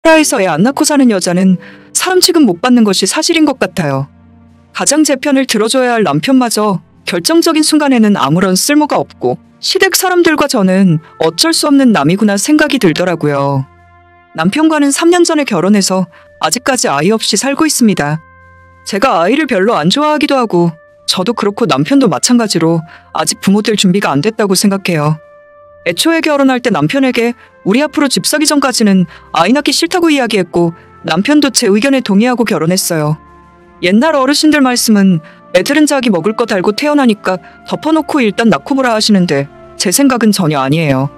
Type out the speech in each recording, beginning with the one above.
나라에서 애 안 낳고 사는 여자는 사람 취급 못 받는 것이 사실인 것 같아요. 가장 제 편을 들어줘야 할 남편마저 결정적인 순간에는 아무런 쓸모가 없고 시댁 사람들과 저는 어쩔 수 없는 남이구나 생각이 들더라고요. 남편과는 3년 전에 결혼해서 아직까지 아이 없이 살고 있습니다. 제가 아이를 별로 안 좋아하기도 하고 저도 그렇고 남편도 마찬가지로 아직 부모 될 준비가 안 됐다고 생각해요. 애초에 결혼할 때 남편에게 우리 앞으로 집 사기 전까지는 아이 낳기 싫다고 이야기했고 남편도 제 의견에 동의하고 결혼했어요. 옛날 어르신들 말씀은 애들은 자기 먹을 거 달고 태어나니까 덮어놓고 일단 낳고 보라 하시는데 제 생각은 전혀 아니에요.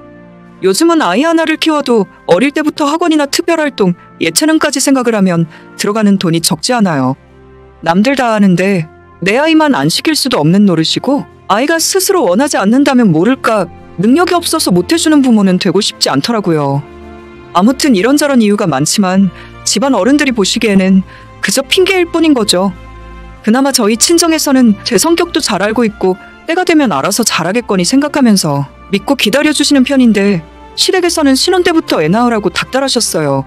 요즘은 아이 하나를 키워도 어릴 때부터 학원이나 특별활동, 예체능까지 생각을 하면 들어가는 돈이 적지 않아요. 남들 다 하는데 내 아이만 안 시킬 수도 없는 노릇이고 아이가 스스로 원하지 않는다면 모를까 능력이 없어서 못해주는 부모는 되고 싶지 않더라고요. 아무튼 이런저런 이유가 많지만 집안 어른들이 보시기에는 그저 핑계일 뿐인 거죠. 그나마 저희 친정에서는 제 성격도 잘 알고 있고 때가 되면 알아서 잘하겠거니 생각하면서 믿고 기다려주시는 편인데 시댁에서는 신혼 때부터 애 낳으라고 닥달하셨어요.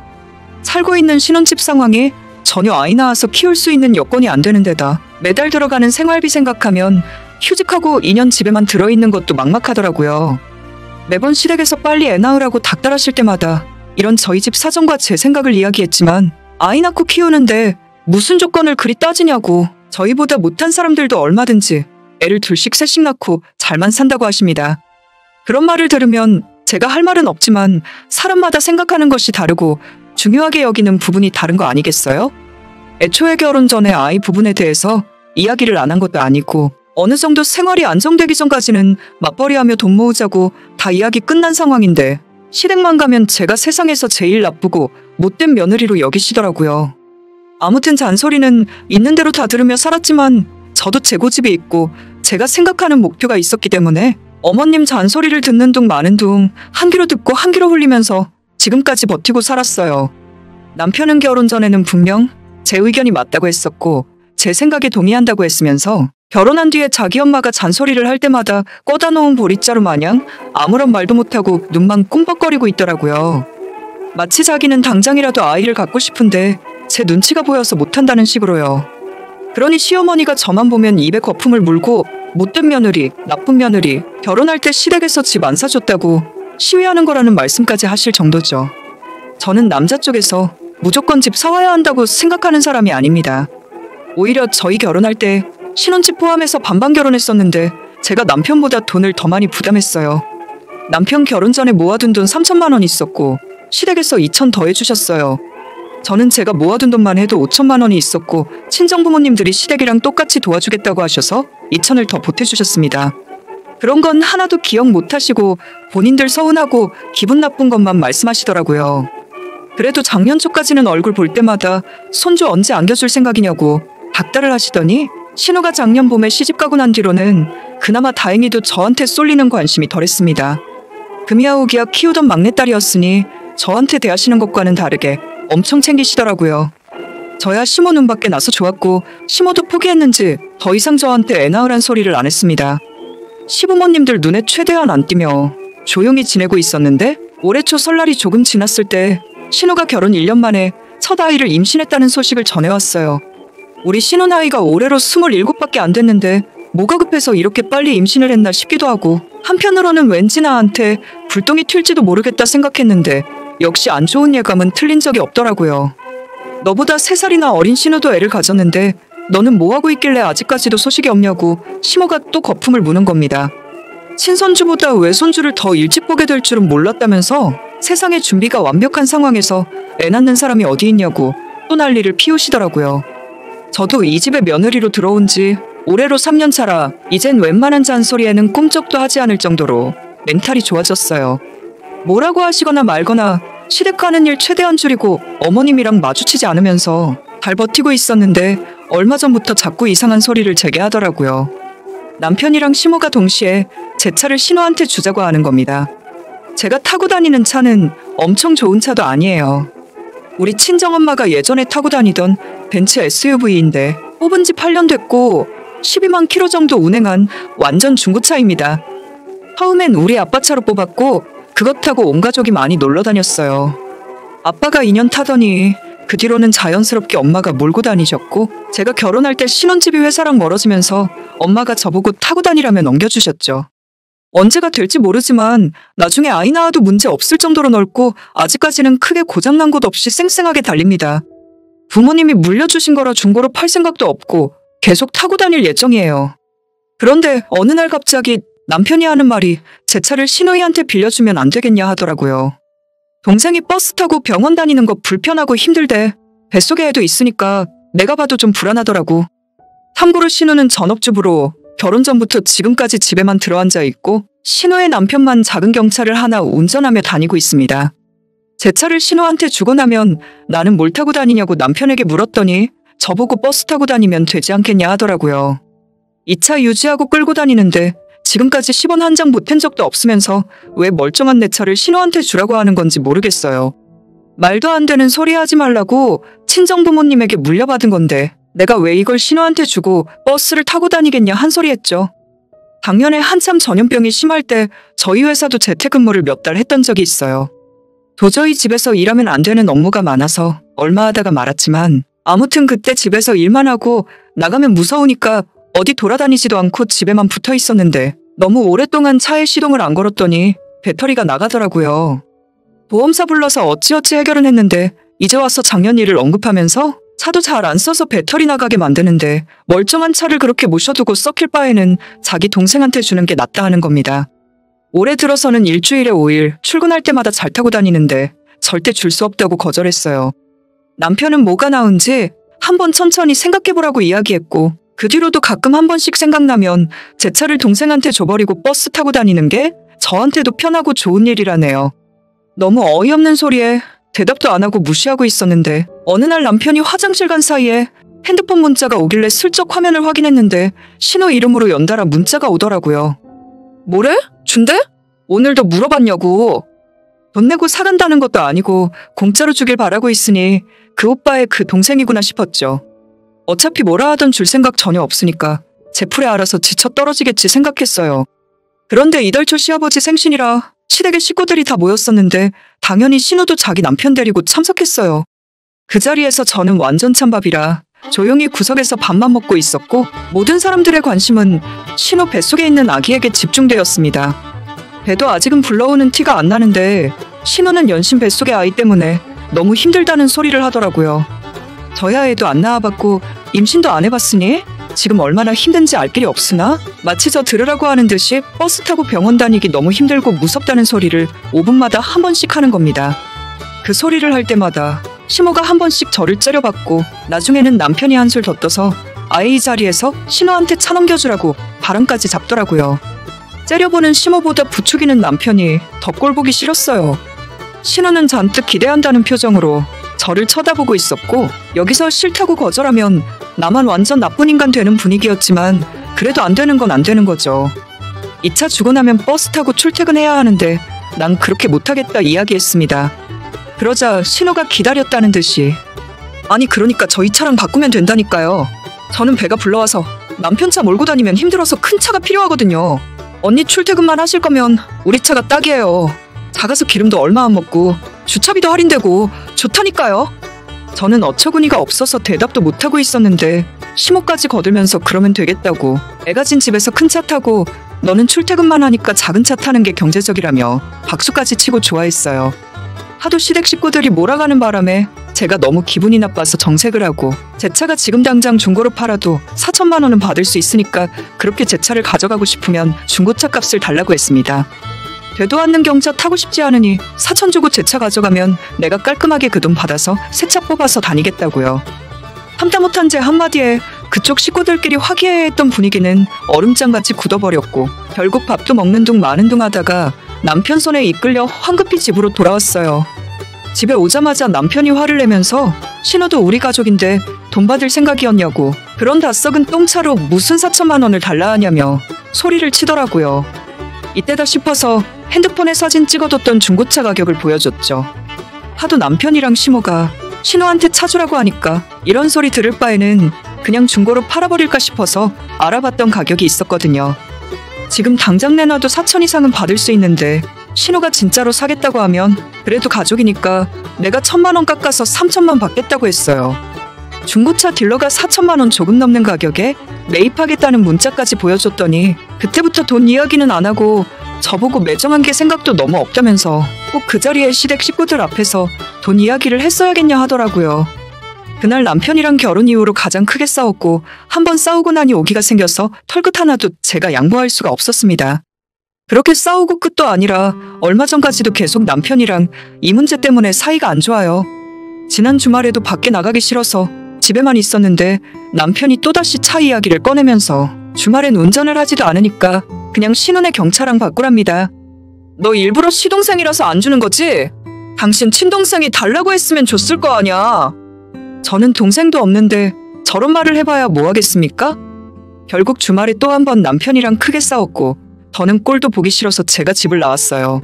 살고 있는 신혼집 상황에 전혀 아이 낳아서 키울 수 있는 여건이 안 되는 데다 매달 들어가는 생활비 생각하면 휴직하고 2년 집에만 들어있는 것도 막막하더라고요. 매번 시댁에서 빨리 애 낳으라고 닥달하실 때마다 이런 저희 집 사정과 제 생각을 이야기했지만 아이 낳고 키우는데 무슨 조건을 그리 따지냐고 저희보다 못한 사람들도 얼마든지 애를 둘씩 셋씩 낳고 잘만 산다고 하십니다. 그런 말을 들으면 제가 할 말은 없지만 사람마다 생각하는 것이 다르고 중요하게 여기는 부분이 다른 거 아니겠어요? 애초에 결혼 전에 아이 부분에 대해서 이야기를 안 한 것도 아니고 어느 정도 생활이 안정되기 전까지는 맞벌이하며 돈 모으자고 다 이야기 끝난 상황인데 시댁만 가면 제가 세상에서 제일 나쁘고 못된 며느리로 여기시더라고요. 아무튼 잔소리는 있는 대로 다 들으며 살았지만 저도 제 고집이 있고 제가 생각하는 목표가 있었기 때문에 어머님 잔소리를 듣는 둥 마는 둥 한 귀로 듣고 한 귀로 흘리면서 지금까지 버티고 살았어요. 남편은 결혼 전에는 분명 제 의견이 맞다고 했었고 제 생각에 동의한다고 했으면서 결혼한 뒤에 자기 엄마가 잔소리를 할 때마다 꺼다 놓은 보릿자루 마냥 아무런 말도 못하고 눈만 꿍벅거리고 있더라고요. 마치 자기는 당장이라도 아이를 갖고 싶은데 제 눈치가 보여서 못한다는 식으로요. 그러니 시어머니가 저만 보면 입에 거품을 물고 못된 며느리, 나쁜 며느리, 결혼할 때 시댁에서 집 안 사줬다고 시위하는 거라는 말씀까지 하실 정도죠. 저는 남자 쪽에서 무조건 집 사와야 한다고 생각하는 사람이 아닙니다. 오히려 저희 결혼할 때 신혼집 포함해서 반반 결혼했었는데 제가 남편보다 돈을 더 많이 부담했어요. 남편 결혼 전에 모아둔 돈 3천만 원 있었고 시댁에서 2천 더 해주셨어요. 저는 제가 모아둔 돈만 해도 5천만 원이 있었고 친정부모님들이 시댁이랑 똑같이 도와주겠다고 하셔서 2천을 더 보태주셨습니다. 그런 건 하나도 기억 못하시고 본인들 서운하고 기분 나쁜 것만 말씀하시더라고요. 그래도 작년 초까지는 얼굴 볼 때마다 손주 언제 안겨줄 생각이냐고 닥달을 하시더니 신우가 작년 봄에 시집가고 난 뒤로는 그나마 다행히도 저한테 쏠리는 관심이 덜했습니다. 금이아오기야 키우던 막내딸이었으니 저한테 대하시는 것과는 다르게 엄청 챙기시더라고요. 저야 시모 눈밖에 나서 좋았고 시모도 포기했는지 더 이상 저한테 애 낳으란 소리를 안 했습니다. 시부모님들 눈에 최대한 안 띄며 조용히 지내고 있었는데 올해 초 설날이 조금 지났을 때 신우가 결혼 1년 만에 첫 아이를 임신했다는 소식을 전해왔어요. 우리 신우 나이가 올해로 27밖에 안 됐는데 뭐가 급해서 이렇게 빨리 임신을 했나 싶기도 하고 한편으로는 왠지 나한테 불똥이 튈지도 모르겠다 생각했는데 역시 안 좋은 예감은 틀린 적이 없더라고요. 너보다 3살이나 어린 신우도 애를 가졌는데 너는 뭐하고 있길래 아직까지도 소식이 없냐고 시모가 또 거품을 무는 겁니다. 친손주보다 외손주를 더 일찍 보게 될 줄은 몰랐다면서 세상에 준비가 완벽한 상황에서 애 낳는 사람이 어디 있냐고 또 난리를 피우시더라고요. 저도 이 집에 며느리로 들어온 지 올해로 3년 차라 이젠 웬만한 잔소리에는 꿈쩍도 하지 않을 정도로 멘탈이 좋아졌어요. 뭐라고 하시거나 말거나 시댁하는 일 최대한 줄이고 어머님이랑 마주치지 않으면서 잘 버티고 있었는데 얼마 전부터 자꾸 이상한 소리를 제게 하더라고요. 남편이랑 시모가 동시에 제 차를 신우한테 주자고 하는 겁니다. 제가 타고 다니는 차는 엄청 좋은 차도 아니에요. 우리 친정엄마가 예전에 타고 다니던 벤츠 SUV인데 뽑은 지 8년 됐고 12만 킬로 정도 운행한 완전 중고차입니다. 처음엔 우리 아빠 차로 뽑았고 그것 타고 온 가족이 많이 놀러 다녔어요. 아빠가 2년 타더니 그 뒤로는 자연스럽게 엄마가 몰고 다니셨고 제가 결혼할 때 신혼집이 회사랑 멀어지면서 엄마가 저보고 타고 다니라며 넘겨주셨죠. 언제가 될지 모르지만 나중에 아이 낳아도 문제 없을 정도로 넓고 아직까지는 크게 고장난 곳 없이 쌩쌩하게 달립니다. 부모님이 물려주신 거라 중고로 팔 생각도 없고 계속 타고 다닐 예정이에요. 그런데 어느 날 갑자기 남편이 하는 말이 제 차를 시누이한테 빌려주면 안 되겠냐 하더라고요. 동생이 버스 타고 병원 다니는 거 불편하고 힘들대. 뱃속에 애도 있으니까 내가 봐도 좀 불안하더라고. 참고로 신우는 전업주부로 결혼 전부터 지금까지 집에만 들어앉아 있고 신우의 남편만 작은 경차를 하나 운전하며 다니고 있습니다. 제 차를 신우한테 주고 나면 나는 뭘 타고 다니냐고 남편에게 물었더니 저보고 버스 타고 다니면 되지 않겠냐 하더라고요. 이 차 유지하고 끌고 다니는데 지금까지 10원 한 장 보탠 적도 없으면서 왜 멀쩡한 내 차를 신우한테 주라고 하는 건지 모르겠어요. 말도 안 되는 소리 하지 말라고 친정부모님에게 물려받은 건데 내가 왜 이걸 신우한테 주고 버스를 타고 다니겠냐 한 소리 했죠. 작년에 한참 전염병이 심할 때 저희 회사도 재택근무를 몇 달 했던 적이 있어요. 도저히 집에서 일하면 안 되는 업무가 많아서 얼마 하다가 말았지만 아무튼 그때 집에서 일만 하고 나가면 무서우니까 어디 돌아다니지도 않고 집에만 붙어 있었는데 너무 오랫동안 차에 시동을 안 걸었더니 배터리가 나가더라고요. 보험사 불러서 어찌어찌 해결은 했는데 이제 와서 작년 일을 언급하면서 차도 잘 안 써서 배터리 나가게 만드는데 멀쩡한 차를 그렇게 모셔두고 썩힐 바에는 자기 동생한테 주는 게 낫다 하는 겁니다. 올해 들어서는 일주일에 5일 출근할 때마다 잘 타고 다니는데 절대 줄 수 없다고 거절했어요. 남편은 뭐가 나은지 한번 천천히 생각해보라고 이야기했고 그 뒤로도 가끔 한 번씩 생각나면 제 차를 동생한테 줘버리고 버스 타고 다니는 게 저한테도 편하고 좋은 일이라네요. 너무 어이없는 소리에 대답도 안 하고 무시하고 있었는데 어느 날 남편이 화장실 간 사이에 핸드폰 문자가 오길래 슬쩍 화면을 확인했는데 신호 이름으로 연달아 문자가 오더라고요. 뭐래? 준대? 오늘도 물어봤냐고. 돈 내고 사간다는 것도 아니고 공짜로 주길 바라고 있으니 그 오빠의 그 동생이구나 싶었죠. 어차피 뭐라 하던 줄 생각 전혀 없으니까 제 풀에 알아서 지쳐 떨어지겠지 생각했어요. 그런데 이달 초 시아버지 생신이라 시댁의 식구들이 다 모였었는데 당연히 신우도 자기 남편 데리고 참석했어요. 그 자리에서 저는 완전 찬밥이라 조용히 구석에서 밥만 먹고 있었고 모든 사람들의 관심은 신우 뱃속에 있는 아기에게 집중되었습니다. 배도 아직은 불러오는 티가 안 나는데 신우는 연신 뱃속의 아이 때문에 너무 힘들다는 소리를 하더라고요. 저야 애도 안 낳아봤고 임신도 안 해봤으니 지금 얼마나 힘든지 알 길이 없으나 마치 저 들으라고 하는 듯이 버스 타고 병원 다니기 너무 힘들고 무섭다는 소리를 5분마다 한 번씩 하는 겁니다. 그 소리를 할 때마다 시모가 한 번씩 저를 째려봤고 나중에는 남편이 한술 더 떠서 아이 자리에서 신우한테 차 넘겨주라고 바람까지 잡더라고요. 째려보는 시모보다 부추기는 남편이 더 꼴보기 싫었어요. 신우는 잔뜩 기대한다는 표정으로 저를 쳐다보고 있었고 여기서 싫다고 거절하면 나만 완전 나쁜 인간 되는 분위기였지만 그래도 안 되는 건 안 되는 거죠. 이 차 주고 나면 버스 타고 출퇴근해야 하는데 난 그렇게 못하겠다 이야기했습니다. 그러자 신우가 기다렸다는 듯이 아니 그러니까 저희 차랑 바꾸면 된다니까요. 저는 배가 불러와서 남편 차 몰고 다니면 힘들어서 큰 차가 필요하거든요. 언니 출퇴근만 하실 거면 우리 차가 딱이에요. 작아서 기름도 얼마 안 먹고 주차비도 할인되고 좋다니까요. 저는 어처구니가 없어서 대답도 못하고 있었는데 시모까지 거들면서 그러면 되겠다고 애가 진 집에서 큰 차 타고 너는 출퇴근만 하니까 작은 차 타는 게 경제적이라며 박수까지 치고 좋아했어요. 하도 시댁 식구들이 몰아가는 바람에 제가 너무 기분이 나빠서 정색을 하고 제 차가 지금 당장 중고로 팔아도 4천만 원은 받을 수 있으니까 그렇게 제 차를 가져가고 싶으면 중고차 값을 달라고 했습니다. 되도 않는 경차 타고 싶지 않으니 4천 주고 제 차 가져가면 내가 깔끔하게 그 돈 받아서 새 차 뽑아서 다니겠다고요. 참다 못한 제 한마디에 그쪽 식구들끼리 화기애애했던 분위기는 얼음장같이 굳어버렸고 결국 밥도 먹는 둥 마는 둥 하다가 남편 손에 이끌려 황급히 집으로 돌아왔어요. 집에 오자마자 남편이 화를 내면서 신우도 우리 가족인데 돈 받을 생각이었냐고 그런 다 썩은 똥차로 무슨 4천만 원을 달라 하냐며 소리를 치더라고요. 이때다 싶어서 핸드폰에 사진 찍어뒀던 중고차 가격을 보여줬죠. 하도 남편이랑 시모가 신우한테 차 주라고 하니까 이런 소리 들을 바에는 그냥 중고로 팔아버릴까 싶어서 알아봤던 가격이 있었거든요. 지금 당장 내놔도 4천 이상은 받을 수 있는데 신우가 진짜로 사겠다고 하면 그래도 가족이니까 내가 1,000만 원 깎아서 3,000만 받겠다고 했어요. 중고차 딜러가 4,000만 원 조금 넘는 가격에 매입하겠다는 문자까지 보여줬더니 그때부터 돈 이야기는 안 하고 저보고 매정한 게 생각도 너무 없다면서 꼭 그 자리에 시댁 식구들 앞에서 돈 이야기를 했어야겠냐 하더라고요. 그날 남편이랑 결혼 이후로 가장 크게 싸웠고 한번 싸우고 나니 오기가 생겨서 털끝 하나도 제가 양보할 수가 없었습니다. 그렇게 싸우고 끝도 아니라 얼마 전까지도 계속 남편이랑 이 문제 때문에 사이가 안 좋아요. 지난 주말에도 밖에 나가기 싫어서 집에만 있었는데 남편이 또다시 차 이야기를 꺼내면서 주말엔 운전을 하지도 않으니까 그냥 신혼의 경차랑 바꾸랍니다. 너 일부러 시동생이라서 안 주는 거지? 당신 친동생이 달라고 했으면 줬을 거 아냐. 저는 동생도 없는데 저런 말을 해봐야 뭐 하겠습니까? 결국 주말에 또 한 번 남편이랑 크게 싸웠고 더는 꼴도 보기 싫어서 제가 집을 나왔어요.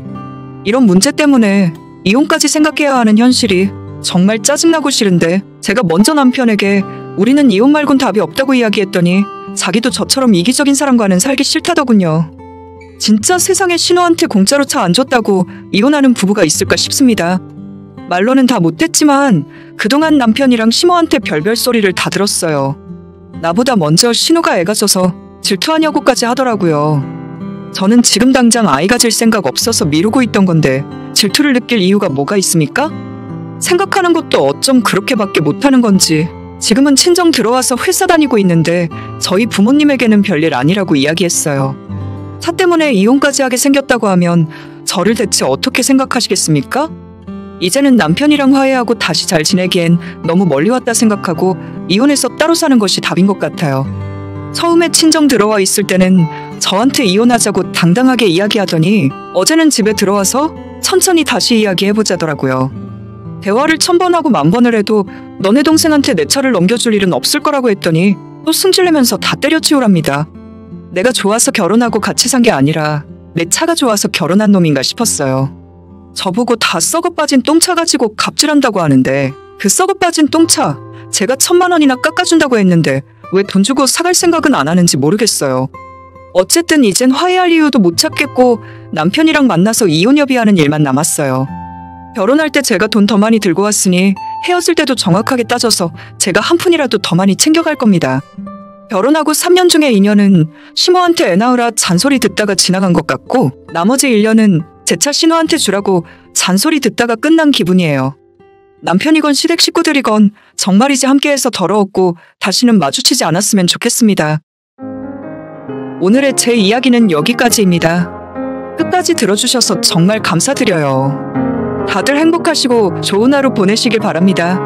이런 문제 때문에 이혼까지 생각해야 하는 현실이 정말 짜증나고 싫은데 제가 먼저 남편에게 우리는 이혼 말곤 답이 없다고 이야기했더니 자기도 저처럼 이기적인 사람과는 살기 싫다더군요. 진짜 세상에 신우한테 공짜로 차 안 줬다고 이혼하는 부부가 있을까 싶습니다. 말로는 다 못했지만 그동안 남편이랑 시모한테 별별 소리를 다 들었어요. 나보다 먼저 신우가 애가 져서 질투하냐고까지 하더라고요. 저는 지금 당장 아이 가질 생각 없어서 미루고 있던 건데 질투를 느낄 이유가 뭐가 있습니까? 생각하는 것도 어쩜 그렇게밖에 못하는 건지 지금은 친정 들어와서 회사 다니고 있는데 저희 부모님에게는 별일 아니라고 이야기했어요. 차 때문에 이혼까지 하게 생겼다고 하면 저를 대체 어떻게 생각하시겠습니까? 이제는 남편이랑 화해하고 다시 잘 지내기엔 너무 멀리 왔다 생각하고 이혼해서 따로 사는 것이 답인 것 같아요. 처음에 친정 들어와 있을 때는 저한테 이혼하자고 당당하게 이야기하더니 어제는 집에 들어와서 천천히 다시 이야기해보자더라고요. 대화를 1000번 하고 10,000번을 해도 너네 동생한테 내 차를 넘겨줄 일은 없을 거라고 했더니 또 승질내면서 다 때려치우랍니다. 내가 좋아서 결혼하고 같이 산 게 아니라 내 차가 좋아서 결혼한 놈인가 싶었어요. 저보고 다 썩어빠진 똥차 가지고 갑질한다고 하는데 그 썩어빠진 똥차 제가 1,000만 원이나 깎아준다고 했는데 왜 돈 주고 사갈 생각은 안 하는지 모르겠어요. 어쨌든 이젠 화해할 이유도 못 찾겠고 남편이랑 만나서 이혼 협의하는 일만 남았어요. 결혼할 때 제가 돈 더 많이 들고 왔으니 헤어질 때도 정확하게 따져서 제가 한 푼이라도 더 많이 챙겨갈 겁니다. 결혼하고 3년 중에 2년은 시모한테 애 낳으라 잔소리 듣다가 지나간 것 같고 나머지 1년은 제 차 신우한테 주라고 잔소리 듣다가 끝난 기분이에요. 남편이건 시댁 식구들이건 정말이지 함께해서 더러웠고 다시는 마주치지 않았으면 좋겠습니다. 오늘의 제 이야기는 여기까지입니다. 끝까지 들어주셔서 정말 감사드려요. 다들 행복하시고 좋은 하루 보내시길 바랍니다.